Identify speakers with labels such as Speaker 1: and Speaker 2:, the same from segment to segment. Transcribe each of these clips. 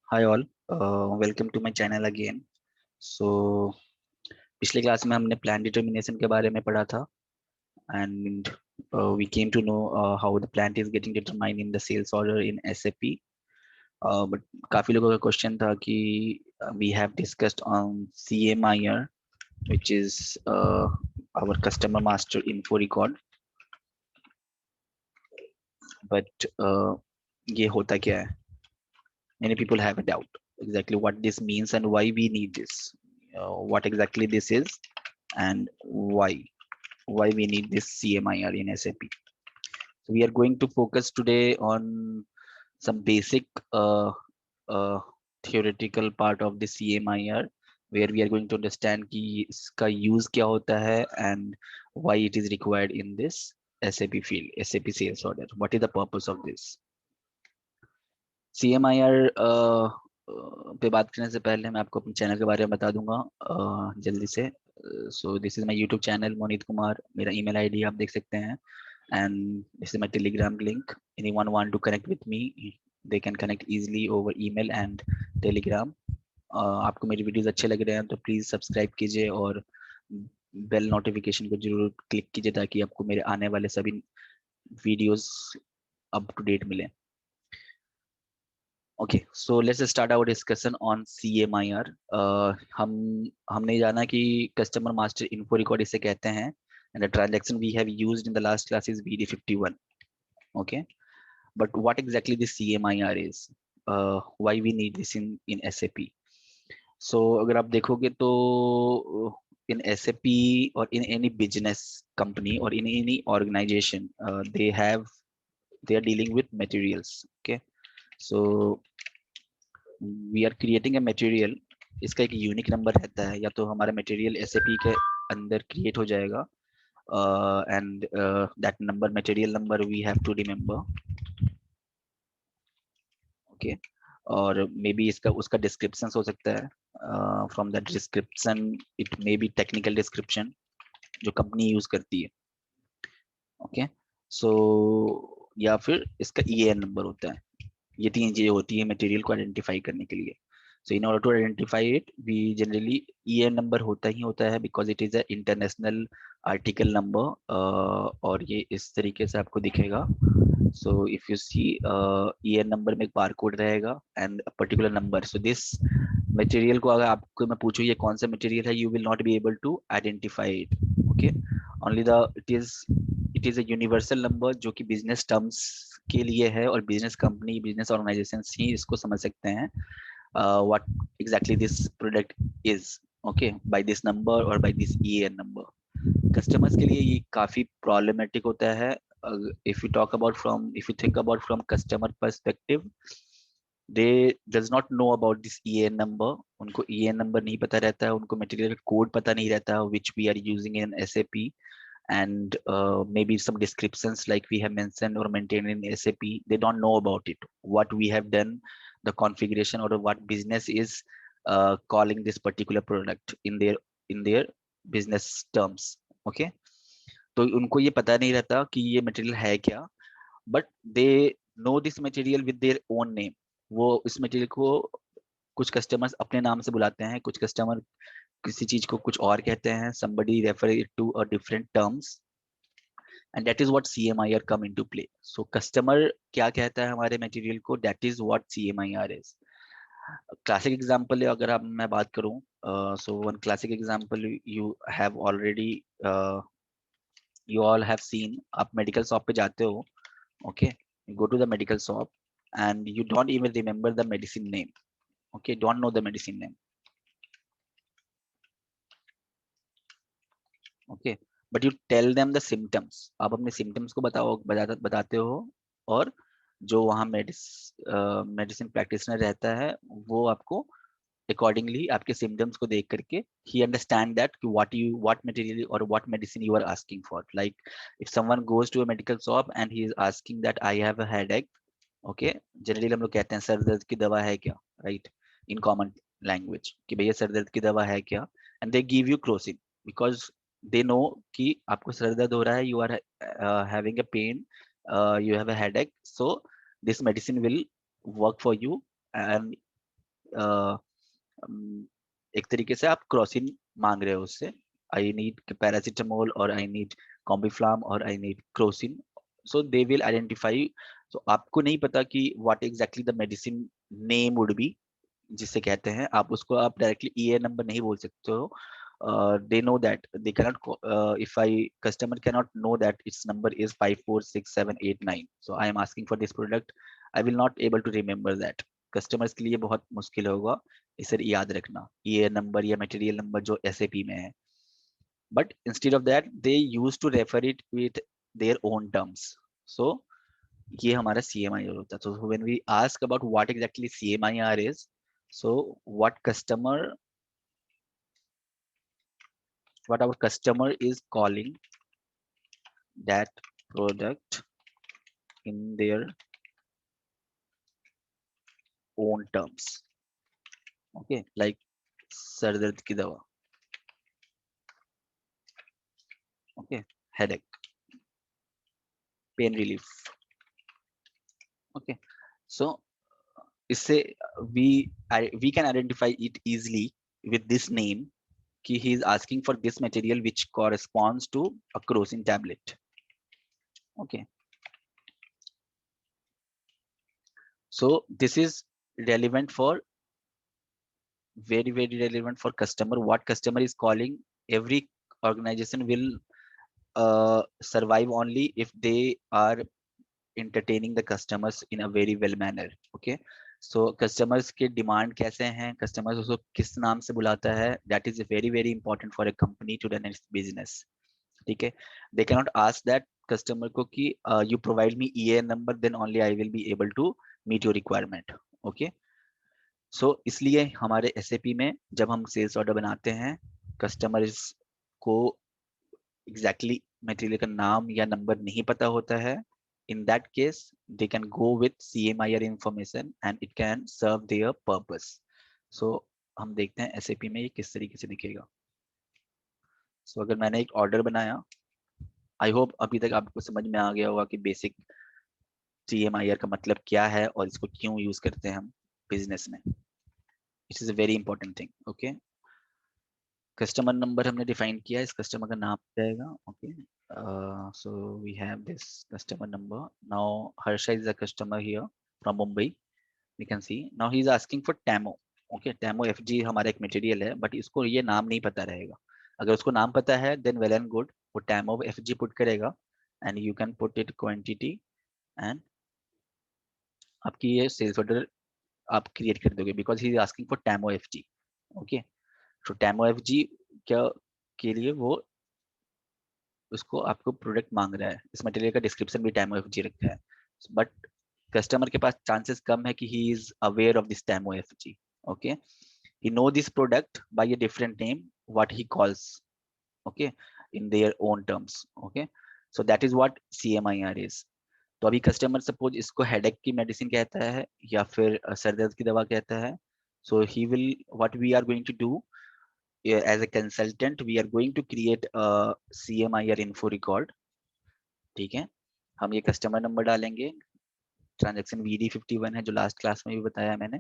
Speaker 1: Hi all, welcome to my channel again. So पिछले class में हमने प्लान डिटर्मिनेशन के बारे में पढ़ा था and we came to know how the plant is getting determined in the sales order in SAP. But काफी लोगों का क्वेश्चन था कि we have discussed on CMIR, which is our customer master info record. But ये होता क्या है? Many people have a doubt exactly what this means and why we need this. What exactly this is and why we need this CMIR in SAP. So we are going to focus today on some basic uh, theoretical part of the CMIR, where we are going to understand कि इसका use क्या होता है and why it is required in this SAP field, SAP sales order. What is the purpose of this? CMIR पे बात करने से पहले मैं आपको अपने चैनल के बारे में बता दूंगा जल्दी से. So this is my YouTube channel Monit Kumar. मेरा ईमेल आईडी आप देख सकते हैं and this is my telegram link. Anyone want to connect with me, they can connect easily over email and telegram. आपको मेरी वीडियोस अच्छे लग रहे हैं तो प्लीज सब्सक्राइब कीजिए और बेल नोटिफिकेशन को जरूर क्लिक कीजिए ताकि आपको मेरे आने वाले सभी वीडियोस अप टू डेट मिले. Okay, so let's start our discussion on CMIR. हमने जाना कि कस्टमर मास्टर इन्फो रिकॉर्ड इसे कहते हैं and the transaction we have used in the last class is BD51. Okay, but what exactly this CMIR is, why we need this in SAP. So अगर आप देखोगे तो in SAP or in any business company or in any organization, they are dealing with materials. Okay, so we are creating a material. इसका एक unique number रहता है, या तो हमारा मटेरियल एसएपी के अंदर क्रिएट हो जाएगा and that number, material number we have to remember. Okay, और मे बी इसका उसका डिस्क्रिप्शन हो सकता है. From that description it may be technical description जो कंपनी यूज करती है. ओके, सो या फिर इसका ईएन नंबर होता है. ये तीन चीजें होती है मटेरियल को आइडेंटिफाई करने के लिए. So in order to identify it we generally EAN number होता ही होता है because it is a international article number. और ये इस तरीके से आपको दिखेगा. So if you see EAN number में एक बार कोड रहेगा and particular number. So this material को अगर आपको मैं पूछूं ये कौन सा मटेरियल है, you will not be able to identify it. Okay, only the it is a universal number जो कि बिजनेस टर्म्स के लिए है और बिजनेस कंपनी, बिजनेस ऑर्गेनाइजेशन ही इसको समझ सकते हैं what exactly this product is. Okay, by this number और by this EAN number. Customers के लिए ये काफी प्रॉब्लमेटिक होता है. If you think about from customer perspective, they does not know about this EAN number. उनको EAN number नहीं पता रहता है, उनको material code पता नहीं रहता which we are using in SAP, and maybe some descriptions like we have mentioned or maintained in SAP, they don't know about it, what we have done, the configuration or what business is calling this particular product in their business terms. Okay, तो उनको ये पता नहीं रहता कि ये material है क्या, but they know this material with their own name. वो इस मटेरियल को कुछ कस्टमर्स अपने नाम से बुलाते हैं, कुछ कस्टमर किसी चीज को कुछ और कहते हैं. somebody refer it to a different terms and that is what CMIR come into play. So customer क्या कहता है हमारे मटेरियल को, that is what CMIR is. Classic example अगर आप मैं बात करूं, so one classic example you have already you all have seen. आप मेडिकल शॉप पे जाते हो. Okay, you go to the medical shop and you don't even remember the medicine name. Okay, don't know the medicine name. Okay, but you tell them the symptoms. आप अपने symptoms को बताते हो और जो वहाँ मेडिसिन प्रैक्टिशनर रहता है वो आपको accordingly आपके symptoms को देख करके he understand that what material or what medicine you are asking for. Like if someone goes to a medical shop and he is asking that I have a headache. Okay, generally हम लोग कहते हैं sir दर्द की दवा है क्या, right, in common language कि भैया सर दर्द की दवा है क्या, and they give you Crocin because they know कि आपको सर दर्द हो रहा है, you are having a pain, you have a headache, so this medicine will work for you and एक तरीके से आप क्रॉसिन मांग रहे हो उससे, आई नीड पैरासिटामोल और आई नीड कॉम्बिफ्लाम और I need Crocin, so they will identify. तो आपको नहीं पता कि what exactly the medicine name would be, जिसे कहते हैं, आप उसको आप डायरेक्टली ईए नंबर नहीं बोल सकते हो। They know that they cannot if I customer cannot know that its number is 546789, so I am asking for this product, I will not able to remember that। Customers के लिए बहुत मुश्किल होगा इसे याद रखना, ये नंबर या मटेरियल नंबर जो एसएपी में है। But instead of that they use to refer it with their own terms. So ये हमारा CMIR होता है। तो when we ask about what exactly CMIR is, so what our customer is calling that product in their own terms, okay, like sir दर्द की दवा, okay, headache, pain relief, okay। So इससे we can identify it easily with this name कि he is asking for this material which corresponds to a crocin tablet, okay। So this is relevant for very relevant for customer, what customer is calling। Every organization will survive only if they are entertaining the customers in a very well manner, okay। So customers के demand कैसे हैं, customers उसको किस नाम से बुलाता है, that is very important for a company to run its business, ठीक है। they cannot ask that customer को कि you provide me EAN number then only I will be able to meet your requirement, okay। सो इसलिए हमारे SAP में जब हम sales order बनाते हैं, कस्टमर्स को एग्जैक्टली मटेरियल का नाम या नंबर नहीं पता होता है, in that case they can go with CMIR information and it can serve their purpose। so हम देखते हैं SAP में ये किस तरीके से दिखेगा। so अगर मैंने एक ऑर्डर बनाया, आई होप अभी तक आपको समझ में आ गया होगा कि बेसिक CMIR का मतलब क्या है और इसको क्यों यूज करते हैं हम बिजनेस में। It is a very important thing, okay. Customer number हमने डिफाइन किया, इस कस्टमर का नाम जाएगा, okay. so we have this customer number, now Harsha is a customer here from Mumbai, we can see now he is asking for TAMO, okay। TAMO FG हमारा एक material है, but इसको ये नाम नहीं पता रहेगा। अगर उसको नाम पता है then well and good, वो TAMO FG पुट करेगा and you can put it quantity and आपकी ये सेल्स ऑर्डर आप क्रिएट कर दोगे because he is asking for TAMO FG, okay. तो TAMO FG क्या के लिए वो उसको आपको प्रोडक्ट मांग रहा है, इस मटेरियल का डिस्क्रिप्शन भी TAMO FG रखा है, बट कस्टमर के पास चांसेस कम है कि he is aware of this TAMO FG, okay. He know this product by a different name what he calls, okay, in their own terms, okay. So that is what CMIR is. तो अभी customer suppose इसको headache की medicine कहता है या फिर sir दर्द की दवा कहता है, so he will what we are going to do as a consultant, we are going to create a CMIR info record, ठीक है। हम ये कस्टमर नंबर डालेंगे, ट्रांजैक्शन VD51 है जो लास्ट क्लास में भी बताया मैंने।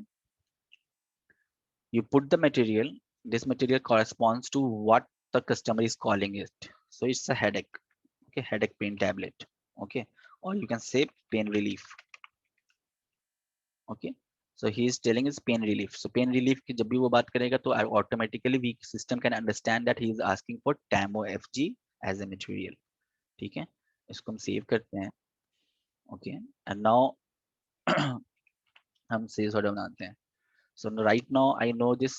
Speaker 1: You put the material, this material corresponds to what the customer is calling it, so it's a headache, okay, headache pain tablet, okay, or you can say pain relief, okay। So he is telling us pain relief, so pain relief की जब भी वो बात करेगा तो automatically we system can understand that he is asking for TAMO FG as a material, ठीक है। इसको हम सेव करते हैं, ओके। एंड नाउ हम सेल्स ऑर्डर बनाते हैं। so right now I know this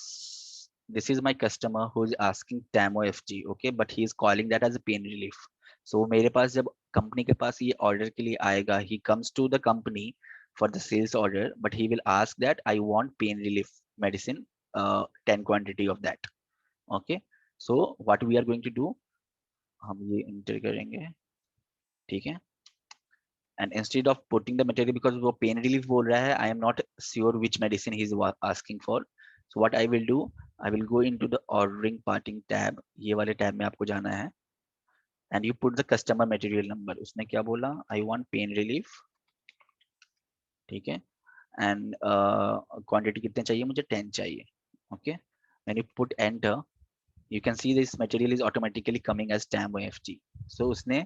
Speaker 1: is my customer who is asking TAMO FG, okay, but he is calling that as a pain relief। so मेरे पास जब company के पास ये order के लिए आएगा, he comes to the company for the sales order, but he will ask that I want pain relief medicine, 10 quantity of that, okay। so what we are going to do, हम ये inter करेंगे, ठीक है। and instead of putting the material, because वो pain relief बोल रहा है, I am not sure which medicine he is asking for, so what I will do, I will go into the ordering parting tab, ये वाले tab में आपको जाना है, and you put the customer material number। उसने क्या बोला, I want pain relief, ठीक है। एंड क्वांटिटी कितने चाहिए मुझे, 10 चाहिए. Okay, when you put enter you can see this material is automatically coming as TAM OFG. So usne,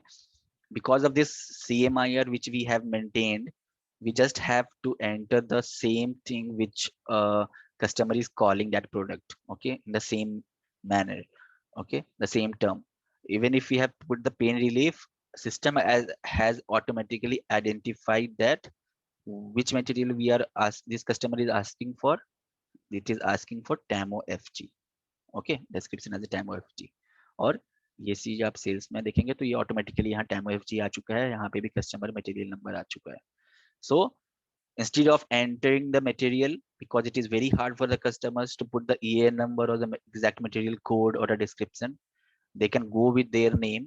Speaker 1: because of this CMIR which we have maintained, we just have to enter the same thing which customer is calling that product, okay, in the same manner, okay, the same term. Even if we have put the pain relief, system has automatically identified that which material we are this customer is asking for. It is asking for TAM OFG. Okay, description as TAMO FG. और ये चीज आप sales में देखेंगे तो ये automatically यहाँ टैमो FG आ चुका है, यहाँ पे भी कस्टमर मटेरियल नंबर आ चुका है. सो instead of entering the material, because it is very hard for the customers to put the EAN number or the exact material code or a description, they can go with their name,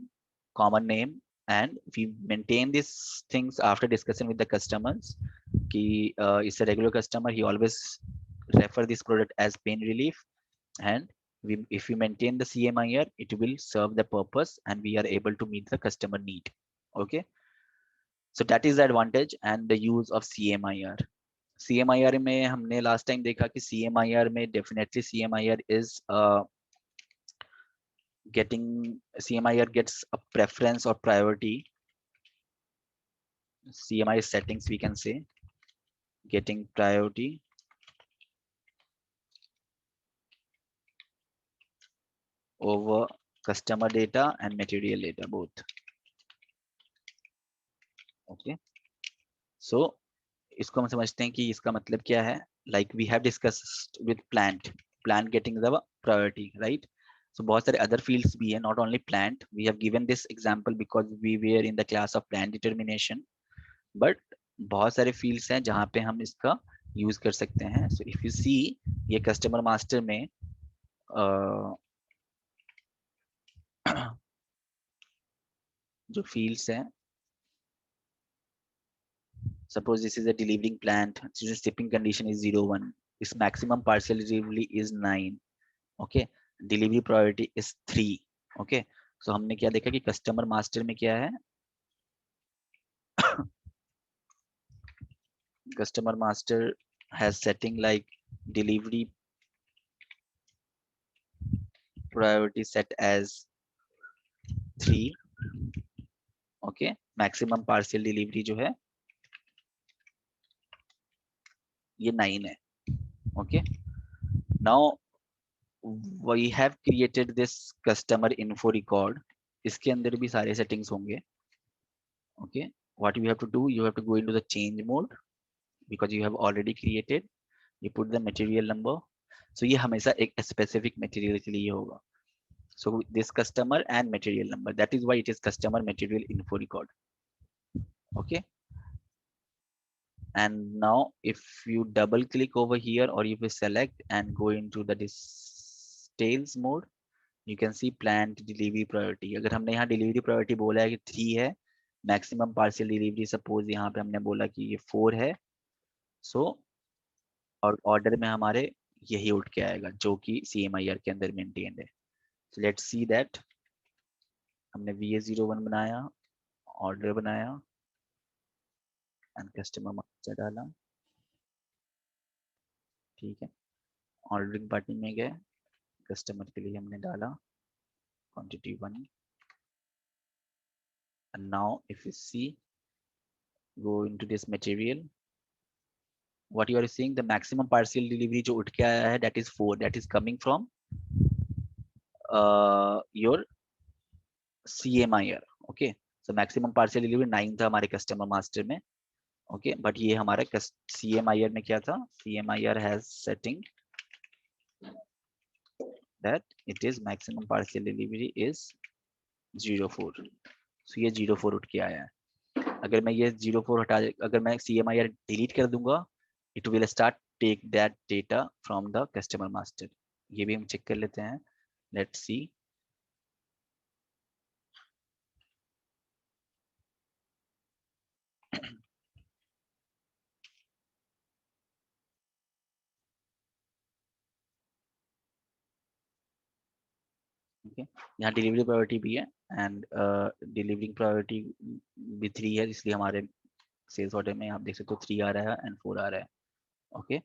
Speaker 1: common name, and we maintain these things after discussion with the customers. Ki is a regular customer, he always refer this product as pain relief, and if we maintain the CMIR, it will serve the purpose and we are able to meet the customer need. Okay, so that is the advantage and the use of CMIR. CMIR में हमने last time देखा कि CMIR में definitely CMIR is CMIR gets a preference or priority. CMIR settings we can say getting priority over customer data and material data both. Okay, so इसको हम समझते हैं कि इसका मतलब क्या है. Like we have discussed with plant getting the priority, right. So बहुत सारे अदर फील्ड्स भी है, not only plant. We have given this example because we were in the class of plant determination, but बहुत सारे fields हैं जहाँ पे हम इसका यूज कर सकते हैं. सो इफ यू सी, ये कस्टमर मास्टर में जो फील्ड्स हैं, suppose this is a delivering plant, the shipping condition is 0 1, its maximum parcel delivery is 9, okay, delivery priority is 3. okay, so हमने क्या देखा कि कस्टमर मास्टर में क्या है, customer master has setting like delivery priority set as 3, okay, maximum parcel delivery जो है ये 9 है. okay, now we have created this customer info record. इसके अंदर भी सारे settings होंगे. okay, what you have to do, you have to go into the change mode because you have already created, you put the material number. so ये हमेशा एक specific material के लिए होगा. so this customer and material number, that is why it is customer material info record. okay, and now if you double click over here or if you select and go into the details mode, you can see plant delivery priority. अगर हमने यहाँ delivery priority बोला है कि 3 है, maximum parcel delivery suppose यहाँ पे हमने बोला कि ये 4 है, so और ऑर्डर में हमारे यही उठ के आएगा जो कि CMIR के अंदर मेंटेन्ड है. so let's see that हमने VA01 बनाया, ऑर्डर बनाया एंड कस्टमर मास्टर डाला. ठीक है, ऑर्डरिंग पार्टी में गए, कस्टमर के लिए हमने डाला quantity 1. and now if you see, go into this material, what you are seeing, the maximum parcel delivery जो उठ के आया है, that is 4, that is coming from your CMIR. okay, so maximum parcel delivery 9 था हमारे customer master में. okay, but ये हमारे CMIR में क्या था, CMIR has setting that it is maximum parcel delivery is 04. so ये 04 उठ के आया है. अगर मैं ये 04 हटा, अगर मैं CMIR डिलीट कर दूंगा, it will start take that data from the customer master. ये भी हम चेक कर लेते हैं. let's see. okay, यहाँ डिलीवरी प्रायोरिटी भी है एंड डिलीवरिंग प्रायोरिटी भी 3 है, इसलिए हमारे सेल्स ऑर्डर में आप देख सकते हो 3 आ रहा है एंड 4 आ रहा है. Okay,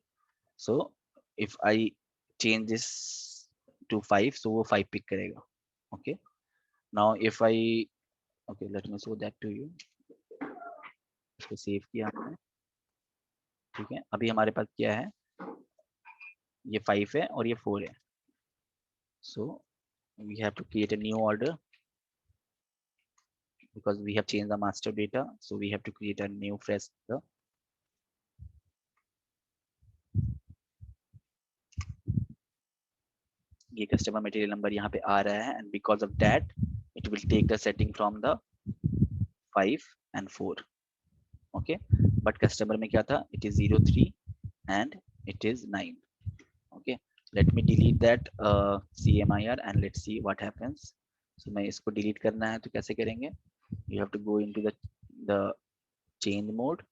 Speaker 1: so if I change this to 5, so वो 5 pick करेगा. Okay, now if I, okay, let me show that to you. इसको सेव किया हमने. ठीक है, अभी हमारे पास क्या है, ये 5 है और ये 4 है. So we have to create a new order because we have changed the master data, so we have to create a new fresh order. ये कस्टमर मटेरियल नंबर यहाँ पे आ रहा है, and because of that it will take the setting from the 5 and 4. Okay, but customer में क्या था, it is 03 and it is 9. Okay, let me delete that CMIR and let's see what happens. So मैं इसको delete करना है तो कैसे करेंगे, you have to go into the change mode,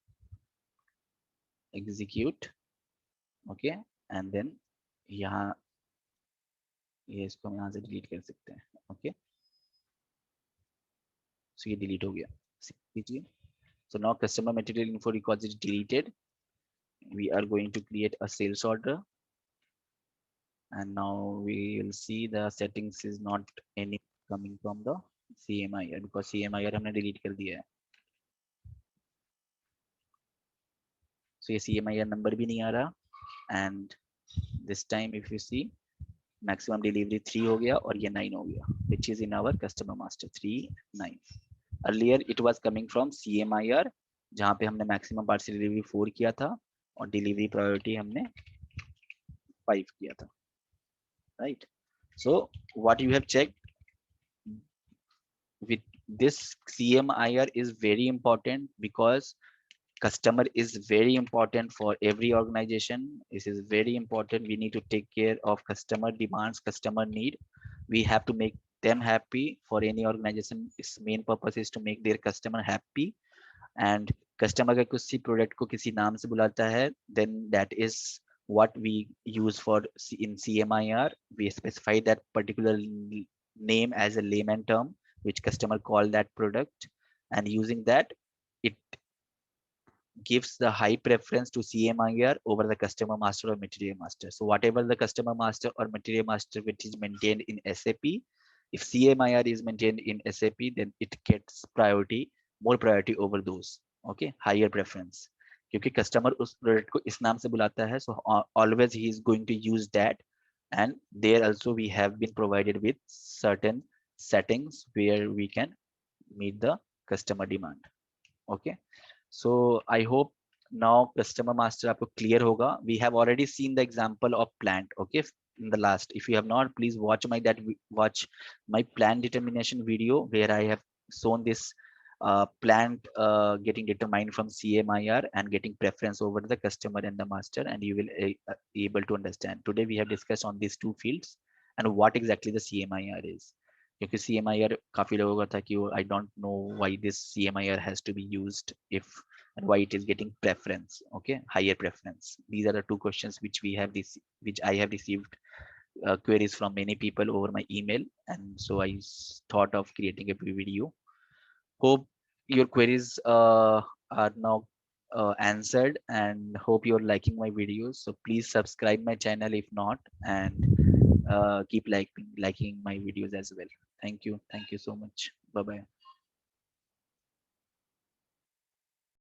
Speaker 1: execute. Okay, and then यहाँ ये इसको हम यहाँ से delete कर सकते हैं. Okay, so ये delete हो गया. कीजिए. So now customer material info records is deleted. We are going to create a sales order, and now we will see the settings is not any coming from the CMIR because CMIR हमने delete कर दिया है. So ये CMIR number भी नहीं आ रहा, and this time if you see maximum delivery 3 हो गया और ये 9 हो गया, which is in our customer master 3 9. Earlier it was coming from CMIR जहाँ पे हमने maximum parcel delivery 4 किया था और delivery priority हमने 5 किया था, right? So what you have checked with this CMIR is very important because customer is very important for every organization. This is very important. We need to take care of customer demands, customer need. We have to make them happy. For any organization, its main purpose is to make their customer happy. And customer अगर किसी product को किसी नाम से बुलाता है, then that is what we use for in CMIR. We specify that particular name as a layman term which customer call that product, and using that it gives the high preference to CMIR over the customer master or material master. So whatever the customer master or material master which is maintained in SAP, if CMIR is maintained in SAP, then it gets priority, more priority over those. Okay, higher preference. क्योंकि customer उस product को इस नाम से बुलाता है, so always he is going to use that. And there also we have been provided with certain settings where we can meet the customer demand. Okay, so I hope now customer master आपको clear होगा. We have already seen the example of plant. Okay, in the last, if you have not, please watch my plant determination video where I have shown this plant getting determined from CMIR and getting preference over the customer and the master, and you will be able to understand. Today we have discussed on these two fields and what exactly the CMIR is. क्योंकि CMIR काफी लोगों का था कि I don't know why this CMIR has to be used if and why it is getting preference. Okay, higher preference. These are the two questions which I have received queries from many people over my email, and so I thought of creating a video. Hope your queries are now answered, and hope you're liking my videos. So please subscribe my channel if not, and keep liking my videos as well. Thank you so much. Bye bye.